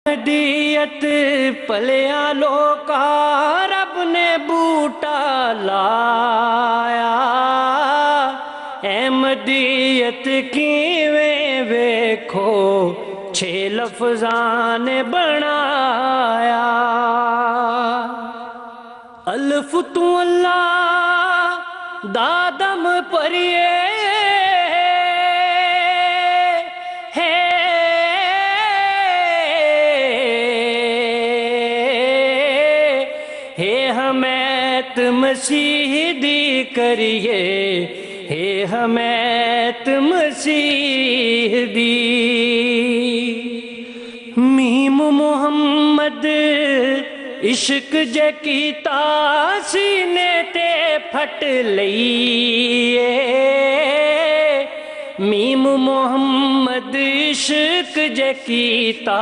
احمدیت پلیاں لوکا رب نے بوٹا لایا، احمدیت کیویں ویکھو چھے لفظاں نے بنایا، الف تو اللہ دادم پریے حمیت مسیح دی کریے، ہے حمیت مسیح دی، میم محمد عشق جے کیتا سینے تے پھٹ لئیے، میم محمد عشق جے کیتا